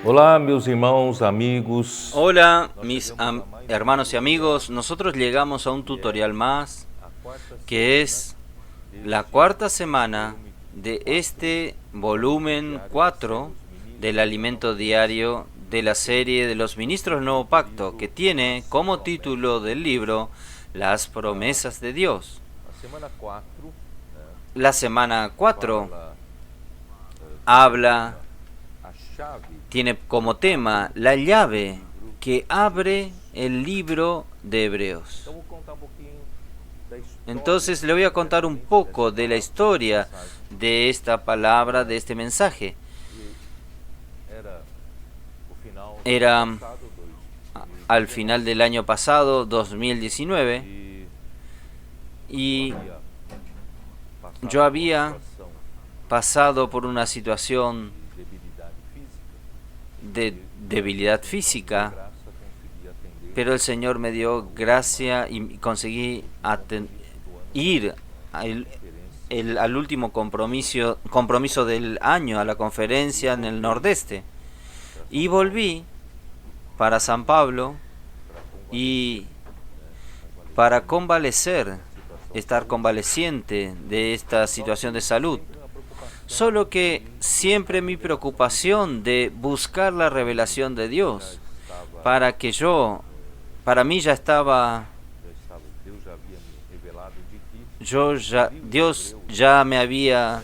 Olá, meus irmãos, amigos. Hola, mis hermanos y amigos. Nosotros llegamos a un tutorial más, que es la cuarta semana de este volumen 4 del alimento diario de la serie de los ministros del Nuevo Pacto, que tiene como título del libro Las promesas de Dios. La semana 4 habla, tiene como tema la llave que abre el libro de Hebreos. Entonces le voy a contar un poco de la historia de esta palabra, de este mensaje. Era al final del año pasado, 2019, y yo había pasado por una situación de debilidad física, pero el Señor me dio gracia y conseguí ir al último compromiso del año, a la conferencia en el Nordeste, y volví para San Pablo y para convalecer, estar convaleciente de esta situación de salud. Solo que siempre mi preocupación de buscar la revelación de Dios, para mí ya estaba, Dios ya me había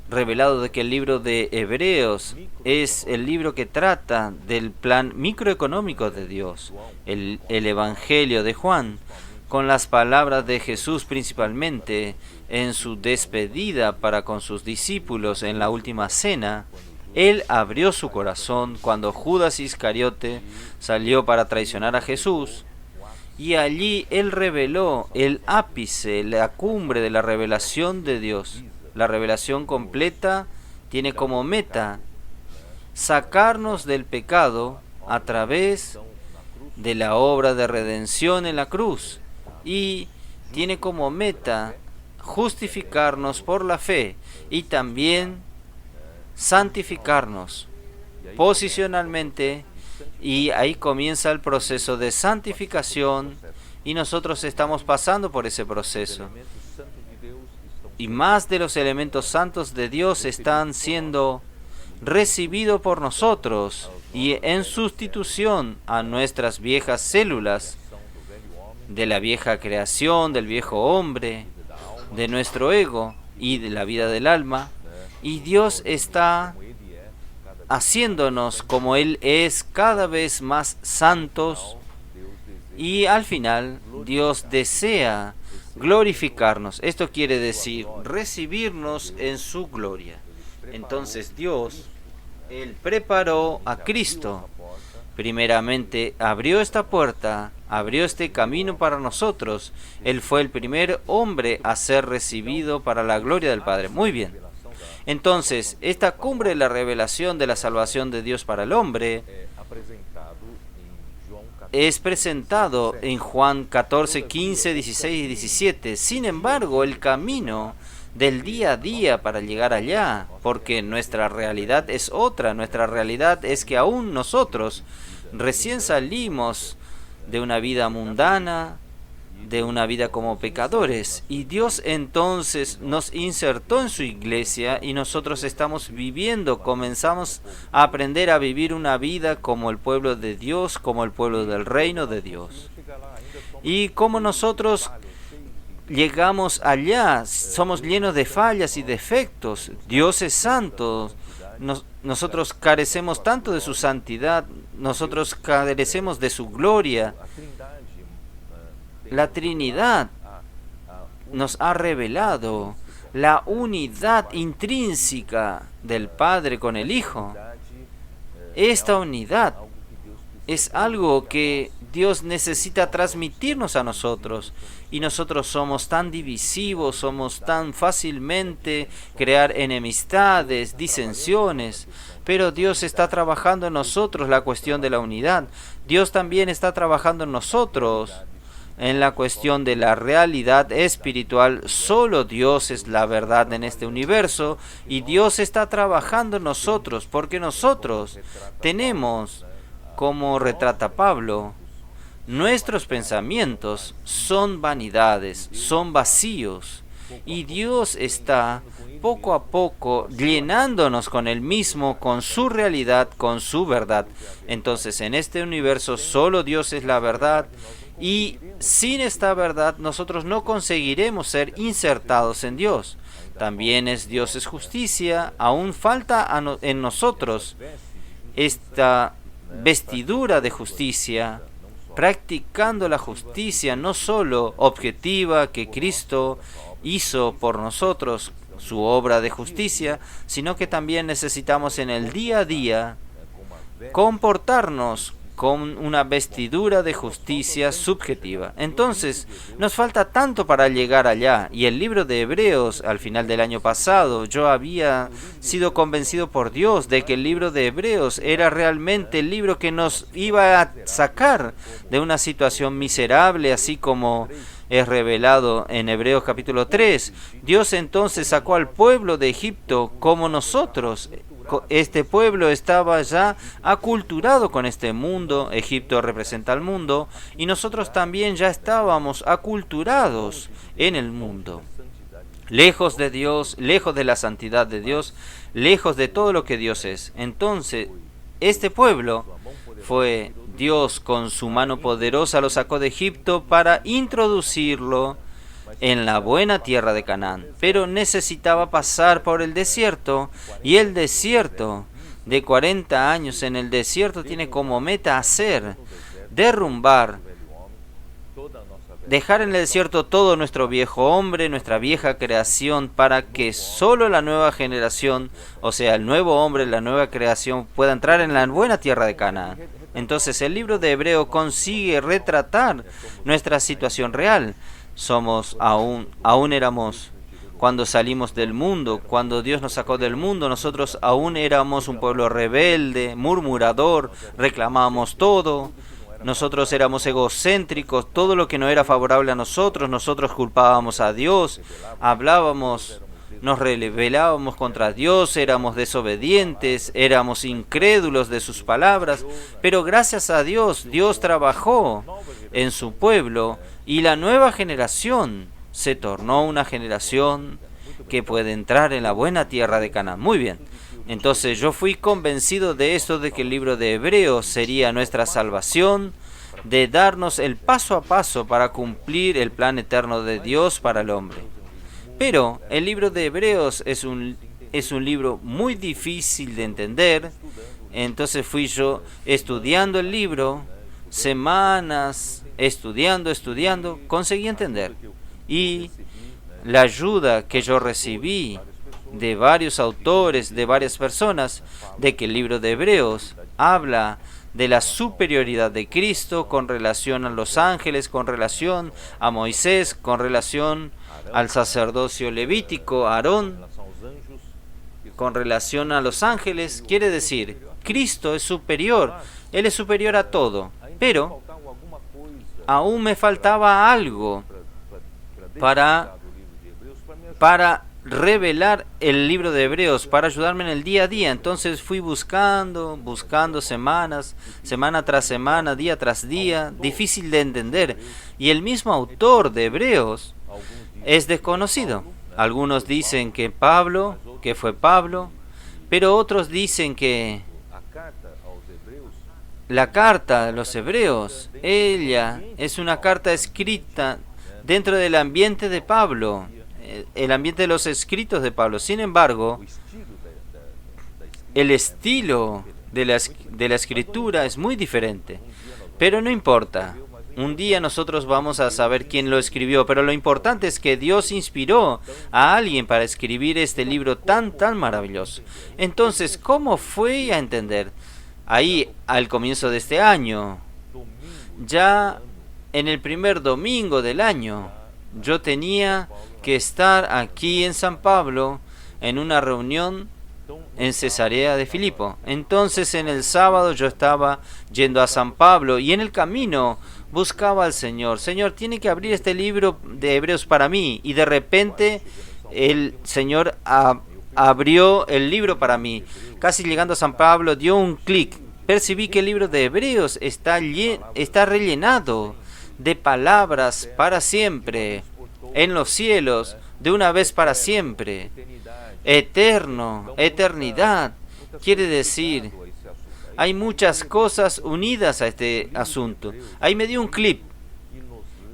revelado de que el libro de Hebreos es el libro que trata del plan microeconómico de Dios, el Evangelio de Juan, con las palabras de Jesús principalmente en su despedida para con sus discípulos en la última cena. Él abrió su corazón cuando Judas Iscariote salió para traicionar a Jesús, y allí él reveló el ápice, la cumbre de la revelación de Dios. La revelación completa tiene como meta sacarnos del pecado a través de la obra de redención en la cruz, y tiene como meta justificarnos por la fe y también santificarnos posicionalmente, y ahí comienza el proceso de santificación y nosotros estamos pasando por ese proceso. Y más de los elementos santos de Dios están siendo recibidos por nosotros y en sustitución a nuestras viejas células de la vieja creación, del viejo hombre, de nuestro ego y de la vida del alma. Y Dios está haciéndonos como Él es, cada vez más santos, y al final Dios desea glorificarnos. Esto quiere decir recibirnos en su gloria. Entonces Dios, Él preparó a Cristo. Primeramente abrió esta puerta, abrió este camino para nosotros. Él fue el primer hombre a ser recibido para la gloria del Padre. Muy bien. Entonces, esta cumbre de la revelación de la salvación de Dios para el hombre es presentado en Juan 14, 15, 16 y 17. Sin embargo, el camino del día a día para llegar allá, porque nuestra realidad es otra. Nuestra realidad es que aún nosotros recién salimos de una vida mundana, de una vida como pecadores, y Dios entonces nos insertó en su iglesia y nosotros estamos comenzamos a aprender a vivir una vida como el pueblo de Dios, como el pueblo del reino de Dios. Y como nosotros llegamos allá, somos llenos de fallas y defectos. Dios es santo. Nosotros carecemos tanto de su santidad, nosotros carecemos de su gloria. La Trinidad nos ha revelado la unidad intrínseca del Padre con el Hijo. Esta unidad es algo que Dios necesita transmitirnos a nosotros, y nosotros somos tan divisivos, somos tan fácilmente crear enemistades, disensiones, pero Dios está trabajando en nosotros la cuestión de la unidad. Dios también está trabajando en nosotros en la cuestión de la realidad espiritual, solo Dios es la verdad en este universo y Dios está trabajando en nosotros porque nosotros tenemos, como retrata Pablo, nuestros pensamientos son vanidades, son vacíos y Dios está poco a poco llenándonos con Él mismo, con su realidad, con su verdad. Entonces en este universo solo Dios es la verdad y sin esta verdad nosotros no conseguiremos ser insertados en Dios. También Dios es justicia, aún falta en nosotros esta vestidura de justicia, practicando la justicia no solo objetiva que Cristo hizo por nosotros, su obra de justicia, sino que también necesitamos en el día a día comportarnos con una vestidura de justicia subjetiva. Entonces, nos falta tanto para llegar allá. Y el libro de Hebreos, al final del año pasado, yo había sido convencido por Dios de que el libro de Hebreos era realmente el libro que nos iba a sacar de una situación miserable, así como es revelado en Hebreos capítulo 3. Dios entonces sacó al pueblo de Egipto como nosotros. Este pueblo estaba ya aculturado con este mundo, Egipto representa al mundo, y nosotros también ya estábamos aculturados en el mundo. Lejos de Dios, lejos de la santidad de Dios, lejos de todo lo que Dios es. Entonces, este pueblo fue Dios con su mano poderosa lo sacó de Egipto para introducirlo en la buena tierra de Canaán, pero necesitaba pasar por el desierto, y el desierto de 40 años en el desierto tiene como meta derrumbar, dejar en el desierto todo nuestro viejo hombre, nuestra vieja creación, para que solo la nueva generación, o sea, el nuevo hombre, la nueva creación, pueda entrar en la buena tierra de Canaán. Entonces el libro de Hebreo consigue retratar nuestra situación real. Aún éramos, cuando salimos del mundo, cuando Dios nos sacó del mundo, nosotros aún éramos un pueblo rebelde, murmurador, reclamábamos todo, nosotros éramos egocéntricos, todo lo que no era favorable a nosotros culpábamos a Dios, hablábamos, nos rebelábamos contra Dios, éramos desobedientes, éramos incrédulos de sus palabras, pero gracias a Dios, Dios trabajó en su pueblo y la nueva generación se tornó una generación que puede entrar en la buena tierra de Canaán. Muy bien, entonces yo fui convencido de esto, de que el libro de Hebreos sería nuestra salvación, de darnos el paso a paso para cumplir el plan eterno de Dios para el hombre. Pero el libro de Hebreos es un libro muy difícil de entender. Entonces fui yo estudiando el libro, semanas estudiando, conseguí entender. Y la ayuda que yo recibí de varios autores, de varias personas, de que el libro de Hebreos habla de la superioridad de Cristo con relación a los ángeles, con relación a Moisés, con relación al sacerdocio levítico, Aarón, con relación a los ángeles. Quiere decir, Cristo es superior, Él es superior a todo, pero aún me faltaba algo para revelar el libro de Hebreos, para ayudarme en el día a día. Entonces fui buscando semana tras semana, día tras día, difícil de entender. Y el mismo autor de Hebreos es desconocido. Algunos dicen que fue Pablo, pero otros dicen que la carta de los Hebreos, ella es una carta escrita dentro del ambiente de Pablo, el ambiente de los escritos de Pablo. Sin embargo, el estilo de la escritura es muy diferente. Pero no importa. Un día nosotros vamos a saber quién lo escribió, pero lo importante es que Dios inspiró a alguien para escribir este libro tan maravilloso. Entonces, ¿cómo fui a entender? Ahí, al comienzo de este año, ya en el primer domingo del año, yo tenía que estar aquí en San Pablo en una reunión en Cesarea de Filipo. Entonces en el sábado yo estaba yendo a San Pablo y en el camino buscaba al Señor. Señor, tiene que abrir este libro de Hebreos para mí. Y de repente el Señor abrió el libro para mí. Casi llegando a San Pablo, dio un clic. Percibí que el libro de Hebreos está rellenado de palabras para siempre, en los cielos, de una vez para siempre. Eterno, eternidad, quiere decir, hay muchas cosas unidas a este asunto. Ahí me dio un clip.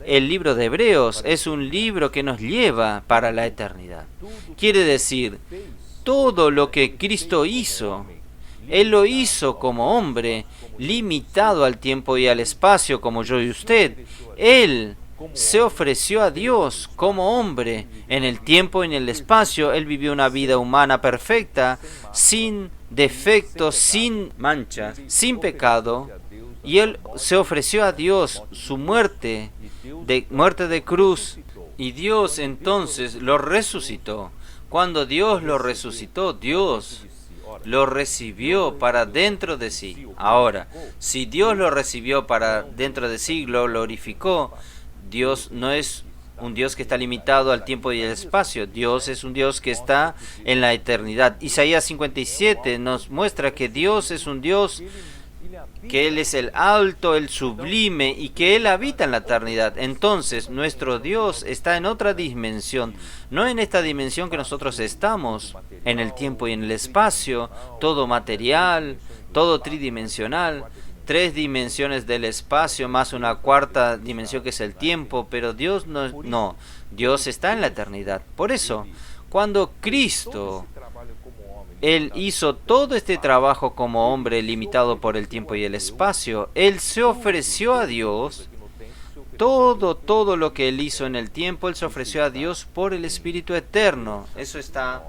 El libro de Hebreos es un libro que nos lleva para la eternidad. Quiere decir, todo lo que Cristo hizo, Él lo hizo como hombre, limitado al tiempo y al espacio como yo y usted. Él se ofreció a Dios como hombre en el tiempo y en el espacio. Él vivió una vida humana perfecta, sin defectos, sin mancha, sin pecado. Y Él se ofreció a Dios su muerte de cruz. Y Dios entonces lo resucitó. Cuando Dios lo resucitó, Dios lo recibió para dentro de sí. Ahora, si Dios lo recibió para dentro de sí, lo glorificó, Dios no es un Dios que está limitado al tiempo y al espacio. Dios es un Dios que está en la eternidad. Isaías 57 nos muestra que Dios es un Dios, que Él es el alto, el sublime y que Él habita en la eternidad. Entonces, nuestro Dios está en otra dimensión, no en esta dimensión que nosotros estamos, en el tiempo y en el espacio, todo material, todo tridimensional. 3 dimensiones del espacio más una cuarta dimensión que es el tiempo, pero Dios no, Dios está en la eternidad. Por eso, cuando Cristo, Él hizo todo este trabajo como hombre limitado por el tiempo y el espacio, Él se ofreció a Dios, todo lo que Él hizo en el tiempo, Él se ofreció a Dios por el Espíritu Eterno. Eso está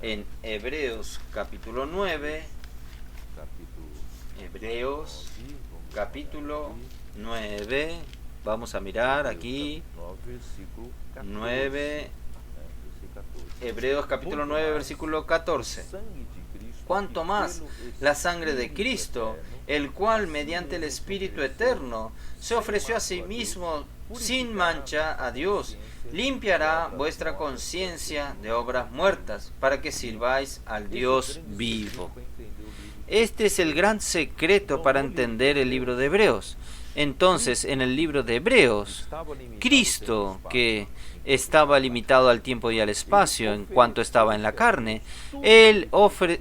en Hebreos capítulo 9. Hebreos capítulo 9, vamos a mirar aquí, 9, Hebreos capítulo 9, versículo 14. Cuanto más la sangre de Cristo, el cual mediante el Espíritu Eterno se ofreció a sí mismo sin mancha a Dios, limpiará vuestra conciencia de obras muertas, para que sirváis al Dios vivo. Este es el gran secreto para entender el libro de Hebreos. Entonces, en el libro de Hebreos, Cristo, que estaba limitado al tiempo y al espacio en cuanto estaba en la carne, Él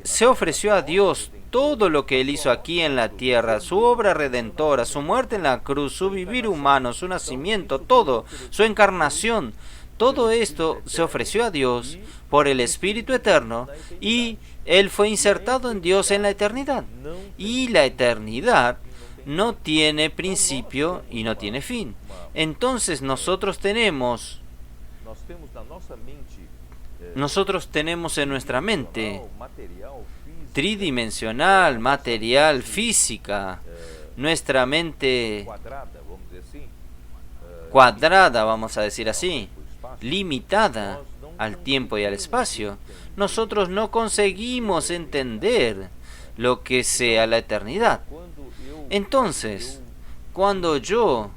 se ofreció a Dios todo lo que Él hizo aquí en la tierra, su obra redentora, su muerte en la cruz, su vivir humano, su nacimiento, todo, su encarnación. Todo esto se ofreció a Dios por el Espíritu Eterno y Él fue insertado en Dios en la eternidad. Y la eternidad no tiene principio y no tiene fin. Entonces nosotros tenemos en nuestra mente tridimensional, material, física, nuestra mente cuadrada, vamos a decir así, limitada al tiempo y al espacio. Nosotros no conseguimos entender lo que sea la eternidad. Entonces, cuando yo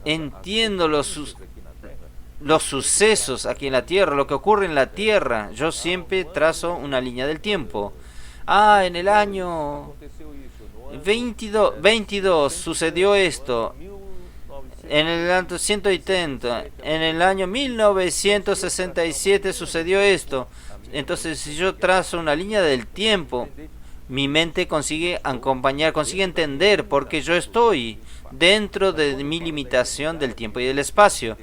entiendo los sucesos aquí en la tierra, lo que ocurre en la tierra, yo siempre trazo una línea del tiempo. En el año 22 sucedió esto. En el año 180, en el año 1967 sucedió esto. Entonces, si yo trazo una línea del tiempo, mi mente consigue acompañar, consigue entender, porque yo estoy dentro de mi limitación del tiempo y del espacio.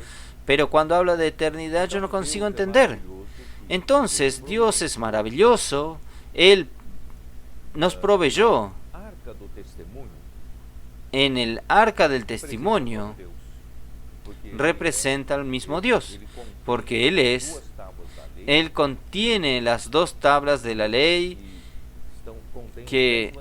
Pero cuando hablo de eternidad, yo no consigo entender. Entonces, Dios es maravilloso. Él nos proveyó en el arca del testimonio. Representa al mismo Dios, porque Él contiene las 2 tablas de la ley que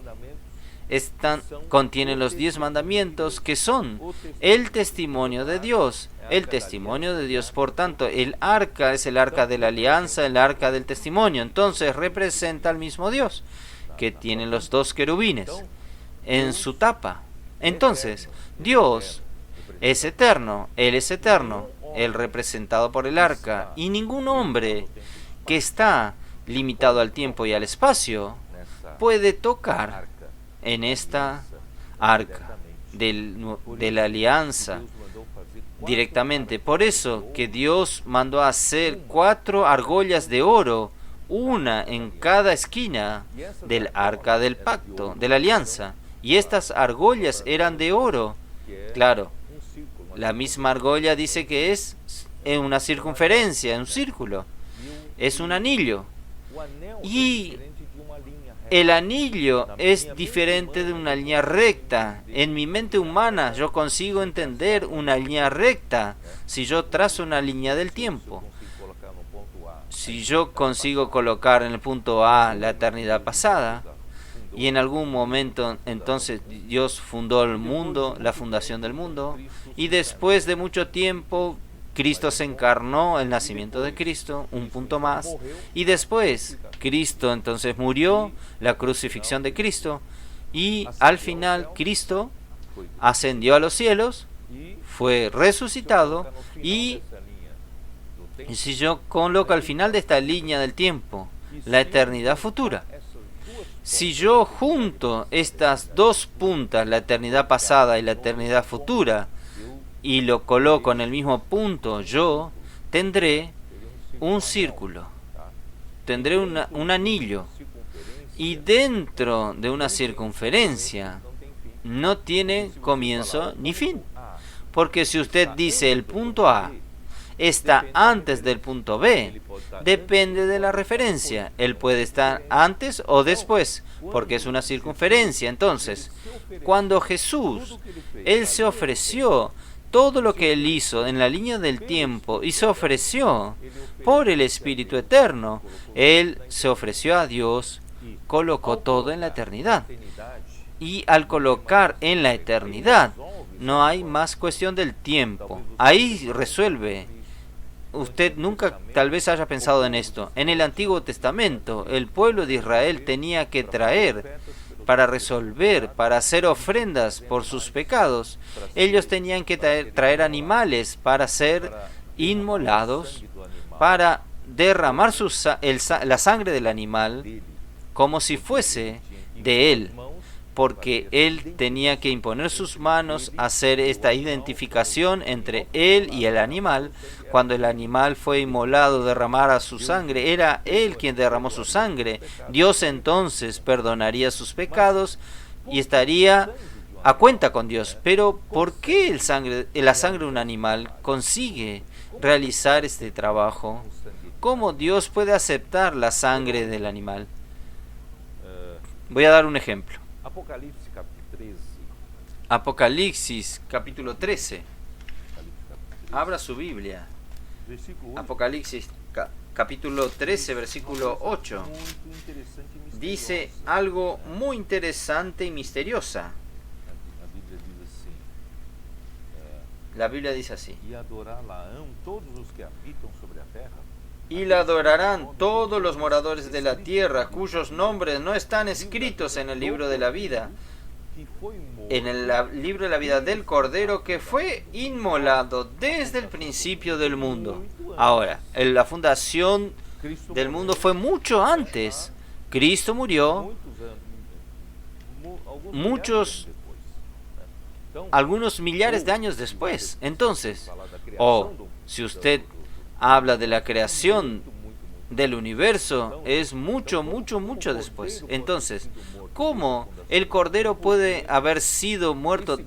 contienen los 10 mandamientos, que son el testimonio de Dios. el testimonio de Dios. Por tanto, el arca es el arca de la alianza, el arca del testimonio. Entonces representa al mismo Dios, que tiene los dos querubines en su tapa. Entonces, Dios es eterno, Él es eterno, Él representado por el arca, y ningún hombre que está limitado al tiempo y al espacio puede tocar en esta arca de la alianza directamente. Por eso que Dios mandó a hacer 4 argollas de oro, una en cada esquina del arca del pacto, de la alianza. Y estas argollas eran de oro. Claro, la misma argolla dice que es en una circunferencia, en un círculo. Es un anillo. Y el anillo es diferente de una línea recta. En mi mente humana yo consigo entender una línea recta si yo trazo una línea del tiempo. Si yo consigo colocar en el punto A la eternidad pasada, y en algún momento entonces Dios fundó el mundo, la fundación del mundo, y después de mucho tiempo Cristo se encarnó, el nacimiento de Cristo, un punto más, y después Cristo entonces murió, la crucifixión de Cristo, y al final Cristo ascendió a los cielos, fue resucitado, y si yo coloco al final de esta línea del tiempo la eternidad futura, si yo junto estas dos puntas, la eternidad pasada y la eternidad futura, y lo coloco en el mismo punto, yo tendré un círculo, tendré un anillo, y dentro de una circunferencia no tiene comienzo ni fin, porque si usted dice el punto A está antes del punto B, depende de la referencia. Él puede estar antes o después, porque es una circunferencia. Entonces, cuando Jesús, Él se ofreció, todo lo que Él hizo en la línea del tiempo y se ofreció por el Espíritu Eterno, Él se ofreció a Dios, colocó todo en la eternidad. Y al colocar en la eternidad, no hay más cuestión del tiempo. Ahí resuelve. Usted nunca tal vez haya pensado en esto. En el Antiguo Testamento, el pueblo de Israel tenía que traer para resolver, para hacer ofrendas por sus pecados. Ellos tenían que traer animales para ser inmolados, para derramar la sangre del animal como si fuese de él, porque él tenía que imponer sus manos, hacer esta identificación entre él y el animal. Cuando el animal fue inmolado, derramara su sangre, era él quien derramó su sangre. Dios entonces perdonaría sus pecados y estaría a cuenta con Dios. Pero ¿por qué la sangre de un animal consigue realizar este trabajo? ¿Cómo Dios puede aceptar la sangre del animal? Voy a dar un ejemplo. Apocalipsis capítulo 13. Abra su Biblia. Apocalipsis capítulo 13, versículo 8. Dice algo muy interesante y misteriosa. La Biblia dice así: y la adorarán todos los moradores de la tierra, cuyos nombres no están escritos en el libro de la vida, en el libro de la vida del Cordero, que fue inmolado desde el principio del mundo. Ahora, la fundación del mundo fue mucho antes. Cristo murió algunos millares de años después. Entonces, si usted habla de la creación del universo, es mucho después. Entonces, ¿cómo el Cordero puede haber sido muerto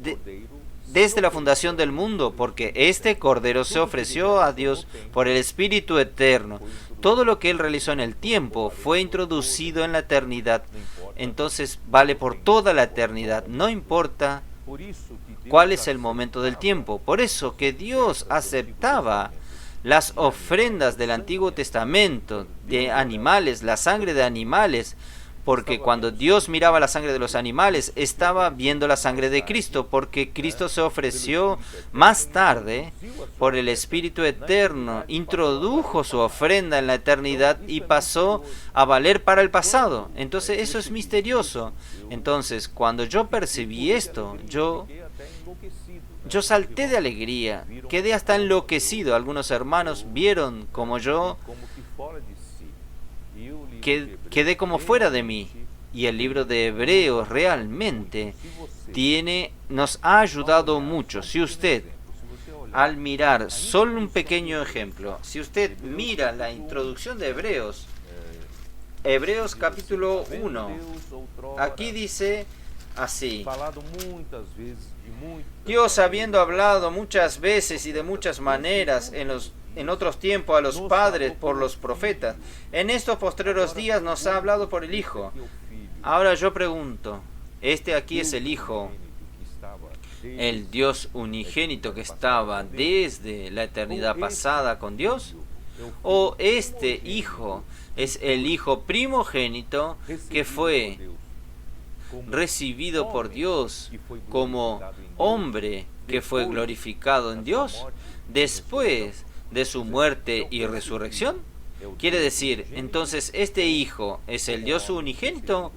desde la fundación del mundo? Porque este Cordero se ofreció a Dios por el Espíritu Eterno. Todo lo que Él realizó en el tiempo fue introducido en la eternidad. Entonces vale por toda la eternidad. No importa cuál es el momento del tiempo. Por eso que Dios aceptaba las ofrendas del Antiguo Testamento de animales, la sangre de animales, porque cuando Dios miraba la sangre de los animales, estaba viendo la sangre de Cristo, porque Cristo se ofreció más tarde por el Espíritu Eterno, introdujo su ofrenda en la eternidad y pasó a valer para el pasado. Entonces eso es misterioso. Entonces, cuando yo percibí esto, yo salté de alegría, quedé hasta enloquecido. Algunos hermanos vieron como yo quedé como fuera de mí. Y el libro de Hebreos realmente nos ha ayudado mucho. Si usted, al mirar solo un pequeño ejemplo, si usted mira la introducción de Hebreos, Hebreos capítulo 1, aquí dice así: Dios, habiendo hablado muchas veces y de muchas maneras en otros tiempos a los padres por los profetas, en estos postreros días nos ha hablado por el Hijo. Ahora yo pregunto, ¿este aquí es el Hijo, el Dios unigénito que estaba desde la eternidad pasada con Dios? ¿O este Hijo es el Hijo primogénito que fue recibido por Dios como hombre que fue glorificado en Dios después de su muerte y resurrección? Quiere decir, entonces, ¿este Hijo es el Dios unigénito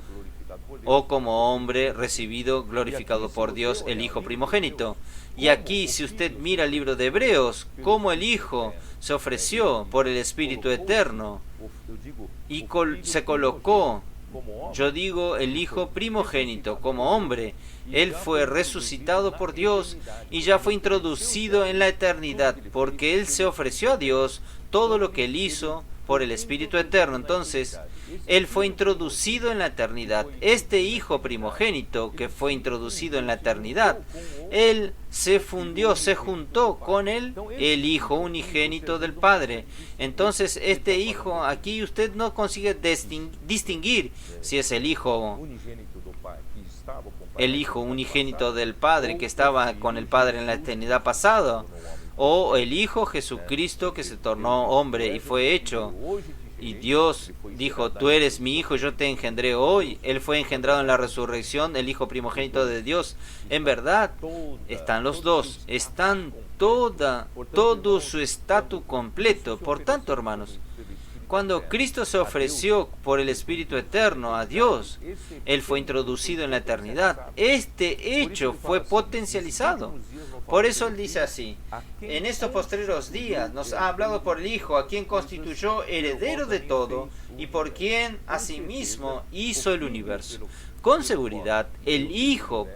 o como hombre recibido, glorificado por Dios, el Hijo primogénito? Y aquí, si usted mira el libro de Hebreos, cómo el Hijo se ofreció por el Espíritu Eterno y se colocó, yo digo, el Hijo primogénito como hombre. Él fue resucitado por Dios y ya fue introducido en la eternidad, porque Él se ofreció a Dios todo lo que Él hizo por el Espíritu Eterno. Entonces, Él fue introducido en la eternidad. Este Hijo primogénito que fue introducido en la eternidad, Él se fundió, se juntó con Él, el Hijo unigénito del Padre. Entonces, este Hijo, aquí usted no consigue distinguir si es el Hijo unigénito del Padre que estaba con el Padre en la eternidad pasada, o el Hijo Jesucristo que se tornó hombre y fue hecho. Y Dios dijo: tú eres mi Hijo, yo te engendré hoy. Él fue engendrado en la resurrección, el Hijo primogénito de Dios. En verdad, están los dos, están todo su estatus completo. Por tanto, hermanos, cuando Cristo se ofreció por el Espíritu Eterno a Dios, Él fue introducido en la eternidad. Este hecho fue potencializado. Por eso Él dice así: en estos postreros días nos ha hablado por el Hijo, a quien constituyó heredero de todo y por quien asimismo hizo el universo. Con seguridad, el Hijo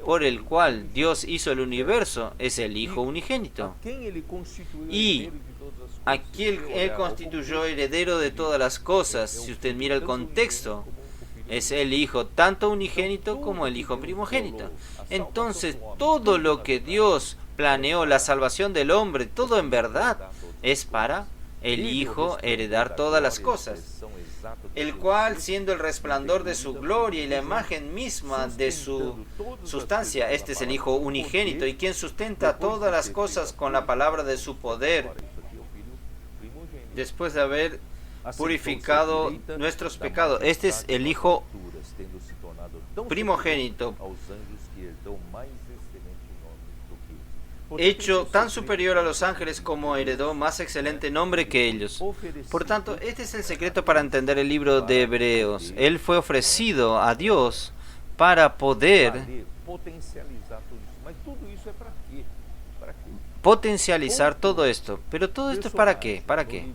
por el cual Dios hizo el universo es el Hijo unigénito. Y aquí Él constituyó heredero de todas las cosas. Si usted mira el contexto, es el Hijo tanto unigénito como el Hijo primogénito. Entonces, todo lo que Dios planeó, la salvación del hombre, todo en verdad es para el Hijo heredar todas las cosas, el cual, siendo el resplandor de su gloria y la imagen misma de su sustancia, este es el Hijo unigénito, y quien sustenta todas las cosas con la palabra de su poder, después de haber purificado nuestros pecados. Este es el Hijo primogénito, hecho tan superior a los ángeles como heredó más excelente nombre que ellos. Por tanto, este es el secreto para entender el libro de Hebreos. Él fue ofrecido a Dios para poder potencializar todo esto. Pero todo esto es ¿para qué? ¿Para qué?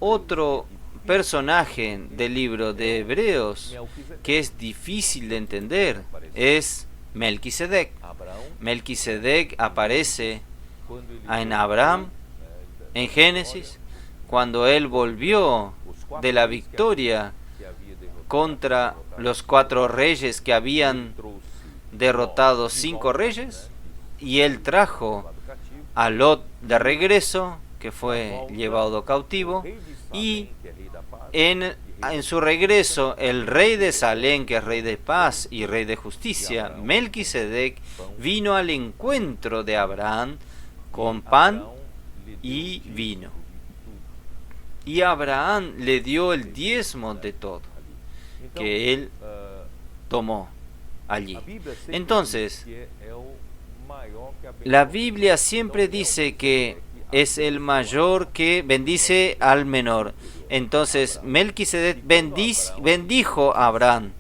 Otro personaje del libro de Hebreos que es difícil de entender es Melquisedec. Melquisedec aparece en Abraham, en Génesis, cuando él volvió de la victoria contra los 4 reyes que habían derrotado 5 reyes, y él trajo a Lot de regreso, que fue llevado cautivo, y en su regreso el rey de Salem, que es rey de paz y rey de justicia, Melquisedec, vino al encuentro de Abraham con pan y vino. Y Abraham le dio el diezmo de todo. que él tomó allí. Entonces, la Biblia siempre dice que es el mayor que bendice al menor. Entonces, Melquisedec bendijo a Abraham.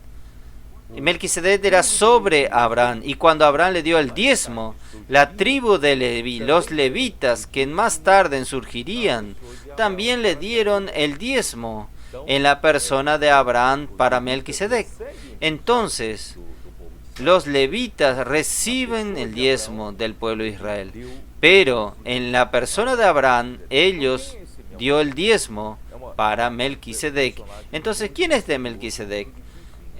Melquisedec era sobre Abraham, y cuando Abraham le dio el diezmo, la tribu de Leví, los levitas que más tarde surgirían, también le dieron el diezmo en la persona de Abraham para Melquisedec. Entonces, los levitas reciben el diezmo del pueblo de Israel, pero en la persona de Abraham, ellos dio el diezmo para Melquisedec. Entonces, ¿quién es de Melquisedec?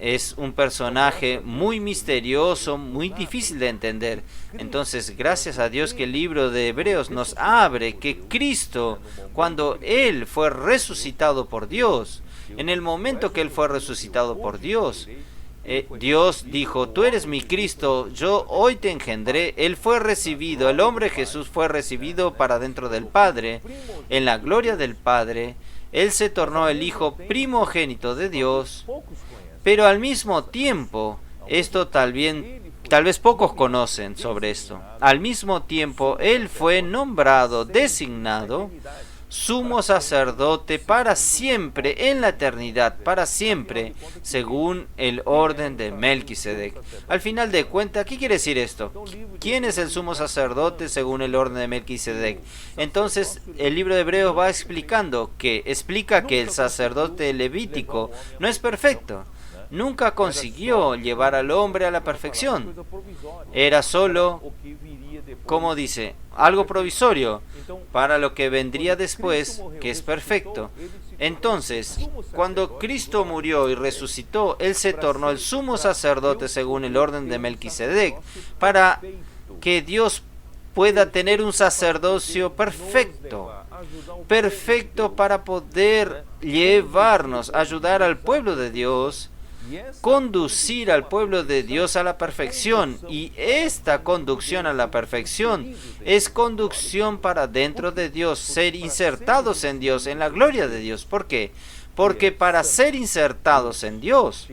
Es un personaje muy misterioso, muy difícil de entender. Entonces, gracias a Dios que el libro de Hebreos nos abre que Cristo, cuando Él fue resucitado por Dios, en el momento que Él fue resucitado por Dios, Dios dijo, tú eres mi Cristo, yo hoy te engendré. Él fue recibido, el hombre Jesús fue recibido para dentro del Padre, en la gloria del Padre. Él se tornó el Hijo primogénito de Dios. Pero al mismo tiempo, esto tal vez pocos conocen sobre esto. Al mismo tiempo, Él fue nombrado, designado, sumo sacerdote para siempre, en la eternidad, para siempre, según el orden de Melquisedec. Al final de cuentas, ¿qué quiere decir esto? ¿Quién es el sumo sacerdote según el orden de Melquisedec? Entonces, el libro de Hebreos va explica que el sacerdote levítico no es perfecto. Nunca consiguió llevar al hombre a la perfección. Era solo, como dice, algo provisorio para lo que vendría después, que es perfecto. Entonces, cuando Cristo murió y resucitó, Él se tornó el sumo sacerdote según el orden de Melquisedec, para que Dios pueda tener un sacerdocio perfecto para poder ayudar al pueblo de Dios, conducir al pueblo de Dios a la perfección. Y esta conducción a la perfección es conducción para dentro de Dios, ser insertados en Dios, en la gloria de Dios. ¿Por qué? Porque para ser insertados en Dios,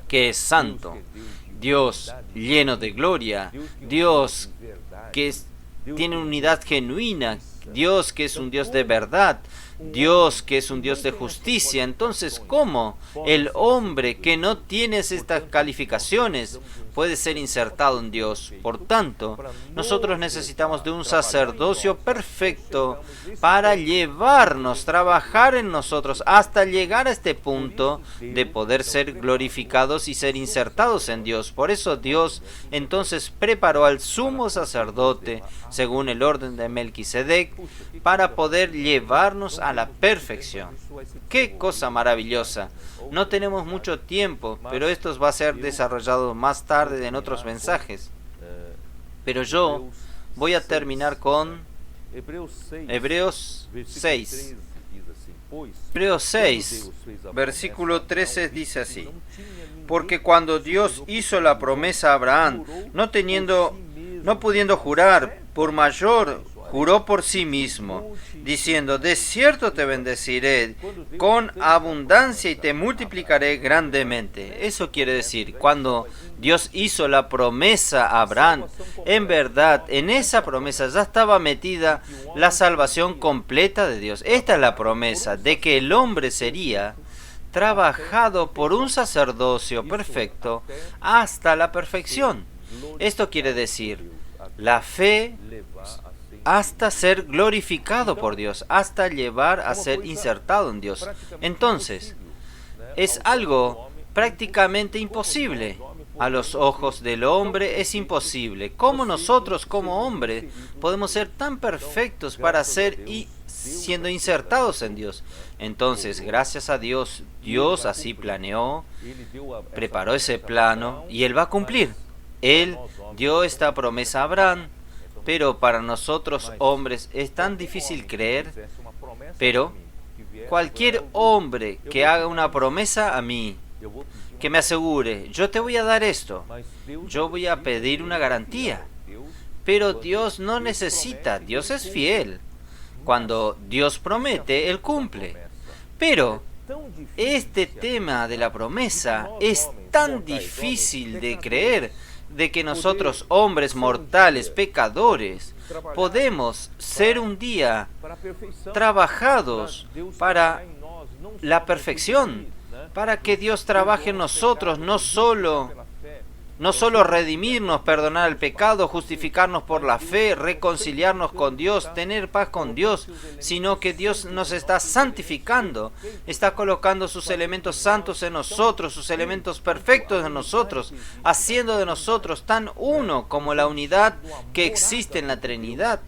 que es santo, Dios lleno de gloria, Dios que tiene unidad genuina, Dios que es un Dios de verdad, Dios que es un Dios de justicia. Entonces, ¿cómo el hombre que no tiene estas calificaciones puede ser insertado en Dios? Por tanto, nosotros necesitamos de un sacerdocio perfecto para trabajar en nosotros hasta llegar a este punto de poder ser glorificados y ser insertados en Dios. Por eso Dios entonces preparó al sumo sacerdote según el orden de Melquisedec para poder llevarnos a la perfección. ¡Qué cosa maravillosa! No tenemos mucho tiempo, pero esto va a ser desarrollado más tarde en otros mensajes. Pero yo voy a terminar con Hebreos 6. Hebreos 6, versículo 13 dice así: porque cuando Dios hizo la promesa a Abraham, no pudiendo jurar por mayor, juró por sí mismo, diciendo, de cierto te bendeciré con abundancia y te multiplicaré grandemente. Eso quiere decir, cuando Dios hizo la promesa a Abraham, en verdad, en esa promesa ya estaba metida la salvación completa de Dios. Esta es la promesa de que el hombre sería trabajado por un sacerdocio perfecto hasta la perfección. Esto quiere decir, la fe hasta ser glorificado por Dios, hasta llevar a ser insertado en Dios. Entonces, es algo prácticamente imposible. A los ojos del hombre es imposible. ¿Cómo nosotros como hombres podemos ser tan perfectos para ser siendo insertados en Dios? Entonces, gracias a Dios, Dios así planeó, preparó ese plano y Él va a cumplir. Él dio esta promesa a Abraham, pero para nosotros hombres es tan difícil creer. Pero cualquier hombre que haga una promesa a mí, que me asegure, yo te voy a dar esto, yo voy a pedir una garantía. Pero Dios no necesita, Dios es fiel. Cuando Dios promete, Él cumple. Pero Este tema de la promesa es tan difícil de creer, de que nosotros, hombres mortales, pecadores, podemos ser un día trabajados para la perfección, para que Dios trabaje en nosotros, no solo redimirnos, perdonar el pecado, justificarnos por la fe, reconciliarnos con Dios, tener paz con Dios, sino que Dios nos está santificando, está colocando sus elementos santos en nosotros, sus elementos perfectos en nosotros, haciendo de nosotros tan uno como la unidad que existe en la Trinidad,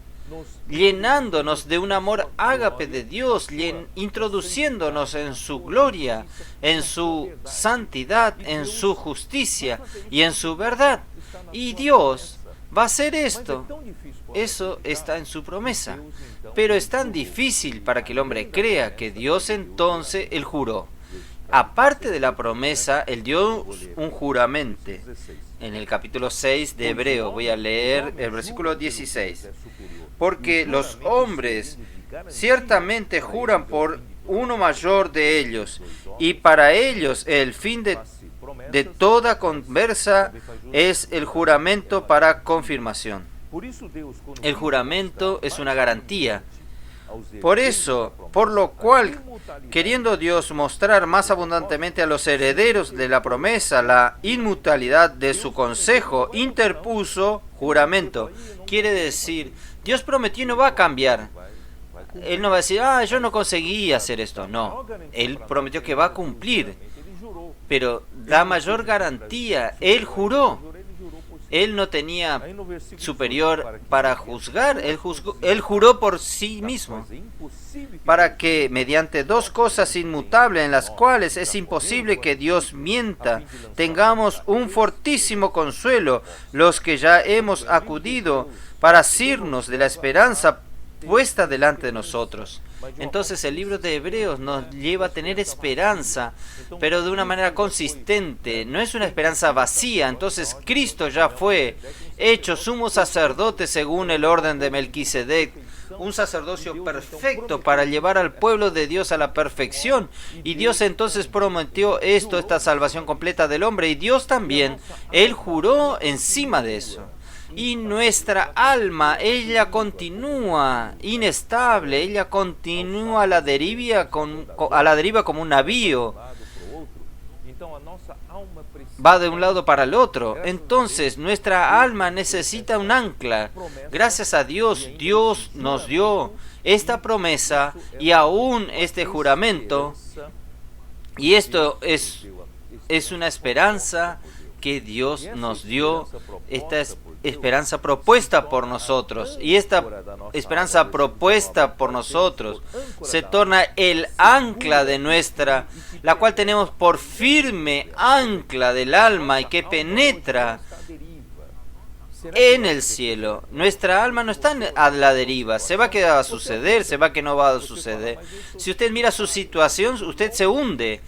llenándonos de un amor ágape de Dios, introduciéndonos en su gloria, en su santidad, en su justicia y en su verdad. Y Dios va a hacer esto. Eso está en su promesa. Pero es tan difícil para que el hombre crea que Dios entonces él juró. Aparte de la promesa, él dio un juramento. En el capítulo 6 de Hebreo, voy a leer el versículo 16. Porque los hombres ciertamente juran por uno mayor de ellos, y para ellos el fin de toda conversa es el juramento para confirmación. El juramento es una garantía. Por eso, por lo cual, queriendo Dios mostrar más abundantemente a los herederos de la promesa la inmutabilidad de su consejo, interpuso juramento. Quiere decir, Dios prometió y no va a cambiar. Él no va a decir, yo no conseguí hacer esto. No, Él prometió que va a cumplir. Pero la mayor garantía, Él juró. Él no tenía superior para juzgar, él juró por sí mismo, para que mediante dos cosas inmutables en las cuales es imposible que Dios mienta, tengamos un fortísimo consuelo, los que ya hemos acudido para asirnos de la esperanza puesta delante de nosotros. Entonces el libro de Hebreos nos lleva a tener esperanza, pero de una manera consistente. No es una esperanza vacía. Entonces Cristo ya fue hecho sumo sacerdote según el orden de Melquisedec, un sacerdocio perfecto para llevar al pueblo de Dios a la perfección. Y Dios entonces prometió esta salvación completa del hombre. Y Dios también, Él juró encima de eso. Y nuestra alma, ella continúa inestable, ella continúa a la deriva como un navío. Va de un lado para el otro. Entonces nuestra alma necesita un ancla. Gracias a Dios, Dios nos dio esta promesa y aún este juramento. Y esto es una esperanza que Dios nos dio, esta esperanza propuesta por nosotros, y esta esperanza propuesta por nosotros se torna el ancla de la cual tenemos por firme ancla del alma y que penetra en el cielo. Nuestra alma no está a la deriva, se va a quedar a suceder, se va que no va a suceder. Si usted mira su situación, usted se hunde.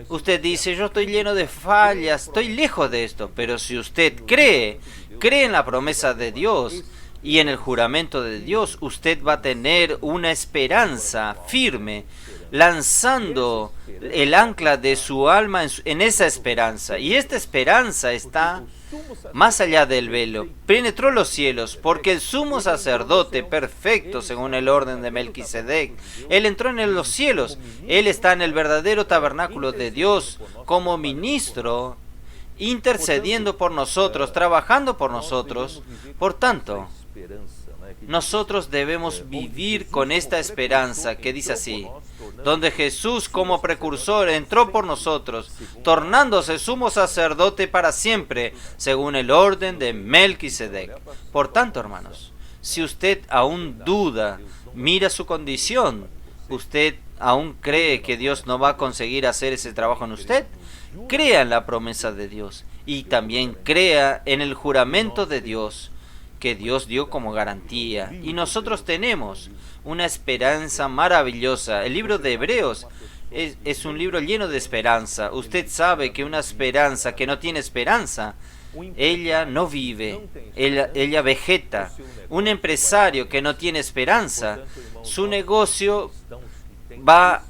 Usted dice, yo estoy lleno de fallas, estoy lejos de esto. Pero si usted cree en la promesa de Dios y en el juramento de Dios, usted va a tener una esperanza firme, lanzando el ancla de su alma en esa esperanza. Y esta esperanza está más allá del velo, penetró los cielos, porque el sumo sacerdote perfecto, según el orden de Melquisedec, él entró en los cielos, él está en el verdadero tabernáculo de Dios, como ministro, intercediendo por nosotros, trabajando por nosotros. Por tanto, nosotros debemos vivir con esta esperanza que dice así: donde Jesús como precursor entró por nosotros, tornándose sumo sacerdote para siempre, según el orden de Melquisedec. Por tanto, hermanos, si usted aún duda, mira su condición, usted aún cree que Dios no va a conseguir hacer ese trabajo en usted, crea en la promesa de Dios y también crea en el juramento de Dios que Dios dio como garantía. Y nosotros tenemos una esperanza maravillosa. El libro de Hebreos es un libro lleno de esperanza. Usted sabe que una esperanza que no tiene esperanza, ella no vive, ella vegeta. Un empresario que no tiene esperanza, su negocio va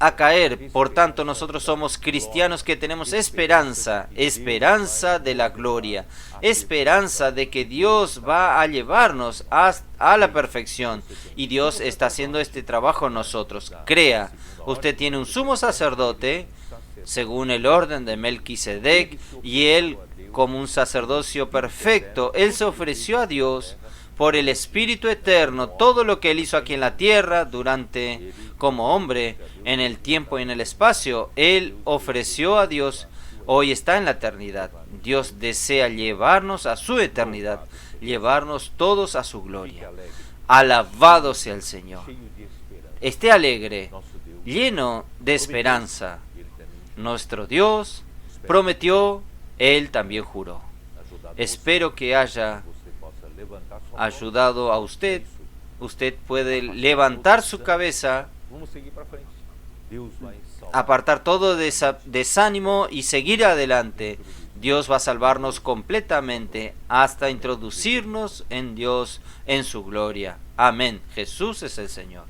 a caer. Por tanto, nosotros somos cristianos que tenemos esperanza, esperanza de la gloria, esperanza de que Dios va a llevarnos a la perfección. Y Dios está haciendo este trabajo en nosotros. Crea, usted tiene un sumo sacerdote, según el orden de Melquisedec, y él, como un sacerdocio perfecto, él se ofreció a Dios por el Espíritu Eterno. Todo lo que él hizo aquí en la tierra, como hombre, en el tiempo y en el espacio, él ofreció a Dios. Hoy está en la eternidad. Dios desea llevarnos a su eternidad, llevarnos todos a su gloria. Alabado sea el Señor. Esté alegre, lleno de esperanza. Nuestro Dios prometió, Él también juró. Espero que haya ayudado a usted. Usted puede levantar su cabeza, apartar todo desánimo y seguir adelante. Dios va a salvarnos completamente hasta introducirnos en Dios, en su gloria. Amén. Jesús es el Señor.